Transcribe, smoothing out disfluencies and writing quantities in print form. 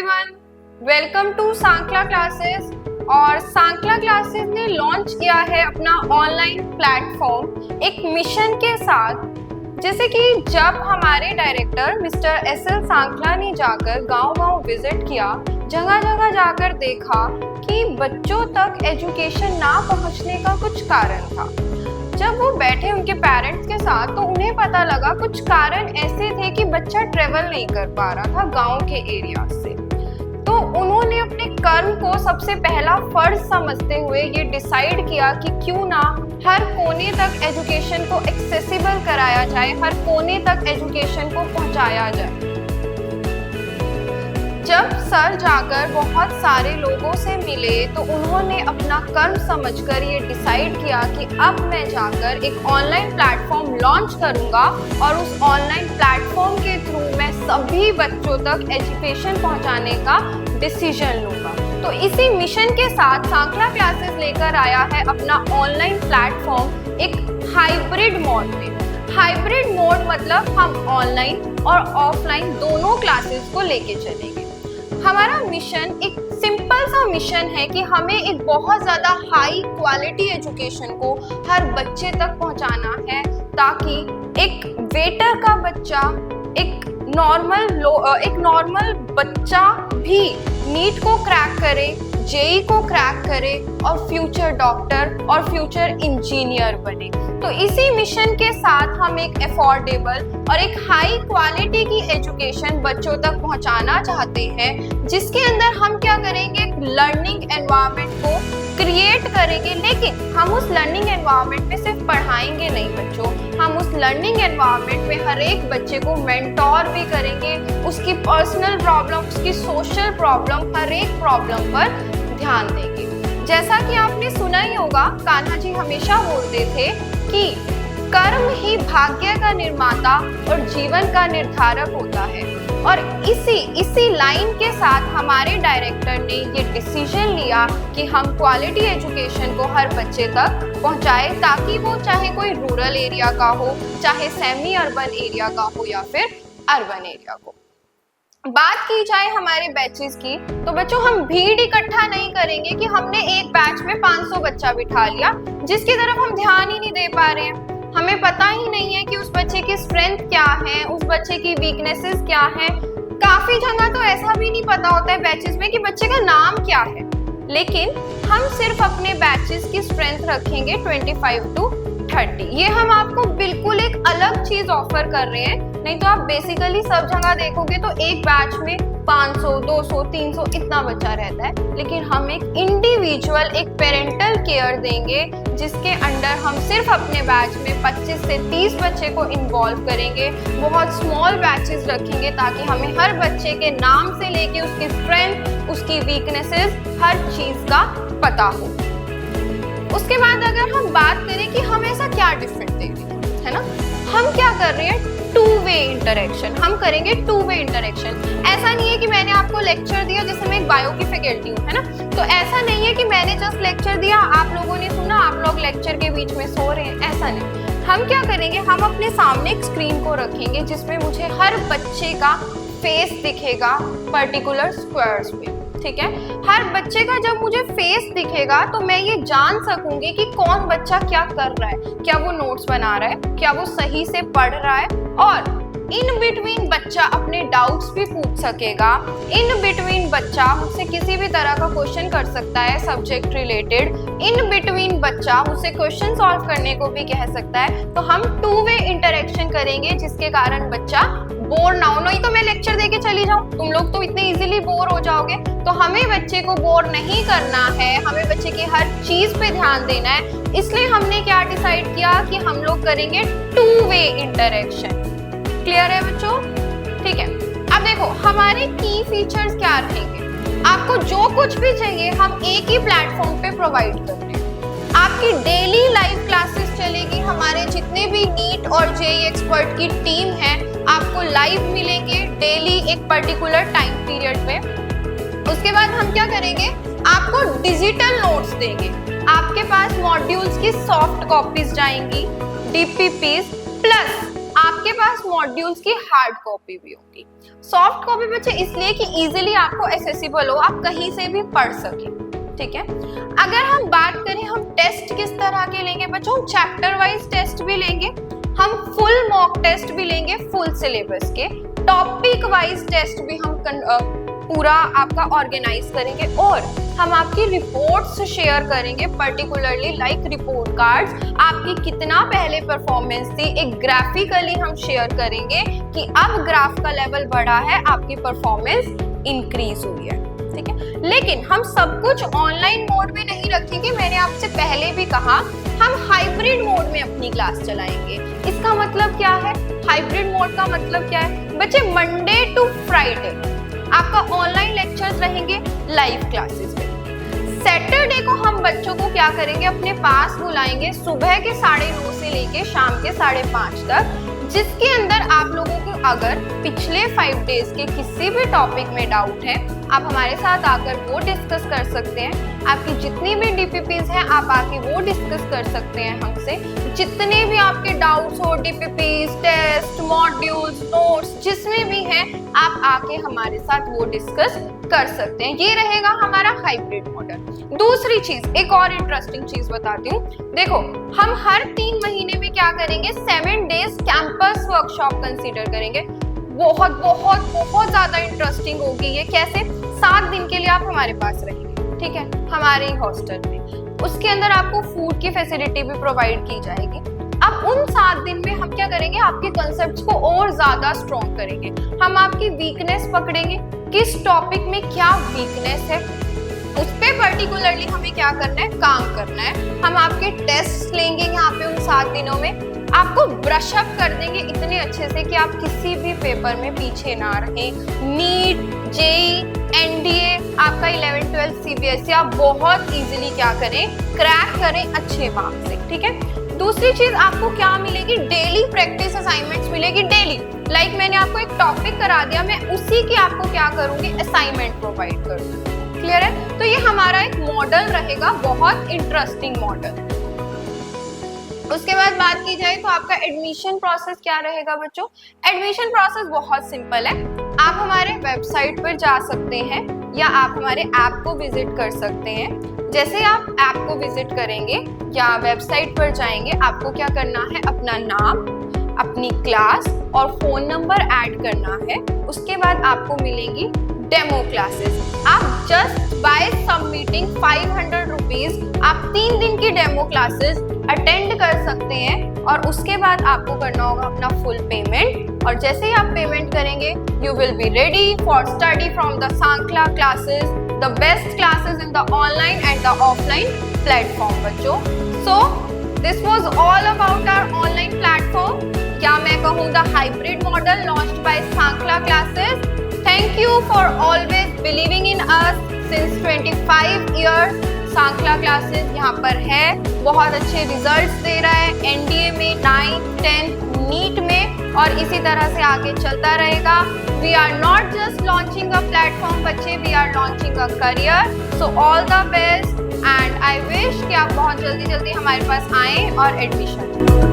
Everyone, welcome to Sankla classes. और Sankla classes ने launch किया है अपना ऑनलाइन प्लेटफॉर्म एक मिशन के साथ। जैसे कि जब हमारे डायरेक्टर मिस्टर एस.एल. सांकला ने जाकर गांव-गांव विजिट किया, जगह-जगह जाकर देखा कि बच्चों तक एजुकेशन ना पहुंचने का कुछ कारण था। जब वो बैठे उनके पेरेंट्स के साथ तो उन्हें पता लगा कुछ कारण ऐसे थे कि बच्चा ट्रेवल नहीं कर पा रहा था गांव के एरिया से। तो उन्होंने अपने कर्म को सबसे पहला फर्ज समझते हुए ये डिसाइड किया कि क्यों ना हर कोने तक एजुकेशन को एक्सेसिबल कराया जाए, हर कोने तक एजुकेशन को पहुंचाया जाए। जब सर जाकर बहुत सारे लोगों से मिले तो उन्होंने अपना कर्म समझकर ये डिसाइड किया कि अब मैं जाकर एक ऑनलाइन प्लेटफॉर्म लॉन्च करूंगा और उस ऑनलाइन प्लेटफॉर्म के थ्रू मैं सभी बच्चों तक एजुकेशन पहुंचाने का डिसीजन लूंगा। तो इसी मिशन के साथ सांकला क्लासेस लेकर आया है अपना ऑनलाइन प्लेटफॉर्म एक हाइब्रिड मोड में। हाइब्रिड मोड मतलब हम ऑनलाइन और ऑफलाइन दोनों क्लासेस को लेके चलेंगे। हमारा मिशन एक सिंपल सा मिशन है कि हमें एक बहुत ज़्यादा हाई क्वालिटी एजुकेशन को हर बच्चे तक पहुंचाना है, ताकि एक वेटर का बच्चा, एक नॉर्मल बच्चा भी नीट को क्रैक करे, जेई को क्रैक करे और फ्यूचर डॉक्टर और फ्यूचर इंजीनियर बने। तो इसी मिशन के साथ हम एक अफोर्डेबल और एक हाई क्वालिटी की एजुकेशन बच्चों तक पहुंचाना चाहते हैं, जिसके अंदर हम क्या करेंगे, लर्निंग एनवायरनमेंट को क्रिएट करेंगे। लेकिन हम उस लर्निंग एनवायरनमेंट में सिर्फ पढ़ाएंगे नहीं बच्चों, हम उस लर्निंग एनवायरनमेंट में हर एक बच्चे को मेंटोर भी करेंगे, उसकी पर्सनल प्रॉब्लम, उसकी सोशल प्रॉब्लम, हर एक प्रॉब्लम पर ध्यान देंगे। जैसा कि आपने सुना ही होगा, कान्हा जी हमेशा बोलते थे कि कर्म ही भाग्य का निर्माता और जीवन का निर्धारक होता है। और इसी लाइन के साथ हमारे डायरेक्टर ने ये डिसीजन लिया कि हम क्वालिटी एजुकेशन को हर बच्चे तक पहुंचाए, ताकि वो चाहे कोई रूरल एरिया का हो, चाहे सेमी अर्बन एरिया का हो या फिर अर्बन एरिया को। बात की जाए हमारे बैचेस की, तो बच्चों हम भीड़ इकट्ठा नहीं करेंगे कि हमने एक बैच में 500 बच्चा बिठा लिया जिसकी तरफ हम ध्यान ही नहीं दे पा रहे हैं। हमें पता ही नहीं है कि उस बच्चे की स्ट्रेंथ क्या है, उस बच्चे की वीकनेसेस क्या है। काफी जगह तो ऐसा भी नहीं पता होता है बैचेस में कि बच्चे का नाम क्या है। लेकिन हम सिर्फ अपने बैचेस की स्ट्रेंथ रखेंगे 25 to 30। ये हम आपको बिल्कुल एक अलग चीज ऑफर कर रहे हैं। नहीं तो आप बेसिकली सब जगह देखोगे तो एक बैच में 500, 200, 300 इतना बच्चा रहता है। लेकिन हम एक इंडिविजुअल, एक पेरेंटल केयर देंगे, जिसके अंडर हम सिर्फ अपने बैच में 25 से 30 बच्चे को इन्वॉल्व करेंगे। बहुत स्मॉल बैचेस रखेंगे ताकि हमें हर बच्चे के नाम से लेके उसकी स्ट्रेंथ, उसकी वीकनेसेस, हर चीज का पता हो। उसके बाद अगर हम बात करें कि हम ऐसा क्या डिफरेंट देंगे, है ना, हम क्या कर रहे हैं, टू वे इंटरेक्शन। हम करेंगे टू वे इंटरेक्शन। ऐसा नहीं है कि मैंने आपको लेक्चर दिया, जैसे मैं एक बायो की फैकल्टी हूँ, है ना, तो ऐसा नहीं है कि मैंने जस्ट लेक्चर दिया, आप लोगों ने सुना, आप लोग लेक्चर के बीच में सो रहे हैं, ऐसा नहीं। हम क्या करेंगे, हम अपने सामने एक स्क्रीन को रखेंगे जिसमें मुझे हर बच्चे का फेस दिखेगा पर्टिकुलर स्क्वायर्स में, ठीक है। हर बच्चे का जब मुझे फेस दिखेगा तो मैं ये जान सकूंगी कि कौन बच्चा क्या कर रहा है, क्या वो नोट्स बना रहा है, क्या वो सही से पढ़ रहा है। और इन बिटवीन बच्चा अपने डाउट्स भी पूछ सकेगा। इन बिटवीन बच्चा मुझसे किसी भी तरह का क्वेश्चन कर सकता है सब्जेक्ट रिलेटेड। इन बिटवीन बच्चा मुझसे क्वेश्चन सॉल्व करने को भी कह सकता है। तो हम टू वे इंटरेक्शन करेंगे, जिसके कारण बच्चा बोर ना हो। नहीं तो मैं लेक्चर देके चली जाऊं, तुम लोग तो इतने इजीली बोर हो जाओगे। तो हमें बच्चे को बोर नहीं करना है, हमें बच्चे की हर चीज पे ध्यान देना है। इसलिए हमने क्या डिसाइड किया कि हम लोग करेंगे टू वे इंटरेक्शन। क्लियर है बच्चों? ठीक है। अब देखो हमारे की फीचर्स क्या रहेंगे। आपको जो कुछ भी चाहिए हम एक ही प्लेटफॉर्म पे प्रोवाइड कर रहे हैं। आपकी डेली लाइव क्लासेस चलेगी। हमारे जितने भी नीट और जेईई एक्सपर्ट की टीम है आपको लाइव मिलेंगे डेली एक पर्टिकुलर टाइम पीरियड पे। उसके बाद हम क्या करेंगे, आपको डिजिटल नोट्स देंगे। आपके पास मॉड्यूल्स की सॉफ्ट कॉपीज जाएंगी, डीपीपीज प्लस आपके पास मॉड्यूल्स की हार्ड कॉपी भी होगी। सॉफ्ट कॉपी बच्चे इसलिए कि इजीली आपको एक्सेसिबल हो, आप कहीं से भी पढ़ सके, ठीक है। अगर हम बात करें हम टेस्ट किस तरह के लेंगे बच्चों, हम चैप्टर वाइज टेस्ट भी लेंगे, हम फुल मॉक टेस्ट भी लेंगे फुल सिलेबस के, टॉपिक वाइज टेस्ट भी हम पूरा आपका ऑर्गेनाइज करेंगे, और हम आपकी रिपोर्ट्स शेयर करेंगे, पर्टिकुलरली लाइक रिपोर्ट कार्ड्स, आपकी कितना पहले परफॉर्मेंस थी, एक ग्राफिकली हम शेयर करेंगे कि अब ग्राफ का लेवल बढ़ा है, आपकी परफॉर्मेंस इंक्रीज हुई है, ठीक है। लेकिन हम सब कुछ ऑनलाइन मोड में नहीं रखेंगे, मैंने आपसे पहले भी कहा हम हाइब्रिड मोड में अपनी क्लास चलाएंगे। इसका मतलब क्या है, हाइब्रिड मोड का मतलब क्या है बच्चे, मंडे टू फ्राइडे आपका ऑनलाइन लेक्चर्स रहेंगे, लाइव क्लासेस रहेंगे। सैटरडे को हम बच्चों को क्या करेंगे, अपने पास बुलाएंगे सुबह के 9:30 से लेके शाम के 5:30 तक, जिसके अंदर आप लोगों को अगर पिछले 5 डेज के किसी भी टॉपिक में डाउट है, आप हमारे साथ आकर वो डिस्कस कर सकते हैं। आपकी जितनी भी डीपीपीज हैं आप आके वो डिस्कस कर सकते हैं हमसे। जितने भी आपके डाउट्स हो, डीपीपीज, टेस्ट, मॉड्यूल्स, नोट्स जिसमें भी हैं, आप आके हमारे साथ वो डिस्कस कर सकते हैं। ये रहेगा हमारा हाइब्रिड मॉडल। दूसरी चीज, एक और इंटरेस्टिंग चीज बताती हूँ। देखो, हम हर 3 महीने में क्या करेंगे, 7 डेज कैंपस वर्कशॉप कंसीडर करेंगे। बहुत बहुत बहुत ज्यादा इंटरेस्टिंग होगी ये। कैसे, 7 दिन के लिए आप हमारे पास रहेंगे, ठीक है, हमारे ही हॉस्टल में। उसके अंदर आपको फूड की फैसिलिटी भी प्रोवाइड की जाएगी। अब उन 7 दिन में हम क्या करेंगे, आपके कॉन्सेप्ट्स को और ज्यादा स्ट्रॉन्ग करेंगे। हम आपकी वीकनेस पकड़ेंगे, किस टॉपिक में क्या वीकनेस है, उस पे पर्टिकुलरली हमें क्या करना है, काम करना है। हम आपके टेस्ट लेंगे यहाँ पे उन 7 दिनों में, आपको ब्रश अप कर देंगे इतने अच्छे से कि आप किसी भी पेपर में पीछे ना रहें। नीट, जेई, एनडीए, आपका 11th 12th सीबीएसई आप बहुत इजीली क्या करें, क्रैक करें अच्छे मार्क्स से, ठीक है। दूसरी चीज आपको क्या मिलेगी, डेली प्रैक्टिस असाइनमेंट्स मिलेगी, डेली। लाइक मैंने आपको एक टॉपिक करा दिया, मैं उसी की आपको क्या करूंगी, असाइनमेंट प्रोवाइड करूंगी। क्लियर है। तो ये हमारा एक मॉडल रहेगा, बहुत इंटरेस्टिंग मॉडल। उसके बाद बात की जाए तो आपका एडमिशन प्रोसेस क्या रहेगा बच्चों। एडमिशन प्रोसेस बहुत सिंपल है। आप हमारे वेबसाइट पर जा सकते हैं या आप हमारे ऐप को विजिट कर सकते हैं। जैसे आप ऐप को विजिट करेंगे या वेबसाइट पर जाएंगे, आपको क्या करना है, अपना नाम, अपनी क्लास और फोन नंबर ऐड करना है। उसके बाद आपको मिलेंगी डेमो क्लासेस। आप जस्ट बाय सबमिटिंग 500 रुपीज आप 3 दिन की डेमो क्लासेस अटेंड कर सकते हैं, और उसके बाद आपको करना होगा अपना फुल पेमेंट। और जैसे ही आप पेमेंट करेंगे, you will be ready for study from the Sankhla classes, the best classes in the online and the offline platform बच्चों। So this was all about our online platform, या मैं कहूँ the hybrid model launched by Sankhla classes. Thank you for always believing in us since 25 years. Sankhla classes यहाँ पर है, बहुत अच्छे results दे रहा है एनडीए में, 9th 10th नीट में, और इसी तरह से आगे चलता रहेगा। We are not just launching a platform बच्चे, we are launching a career. So all the best and I wish कि आप बहुत जल्दी हमारे पास आएं और एडमिशन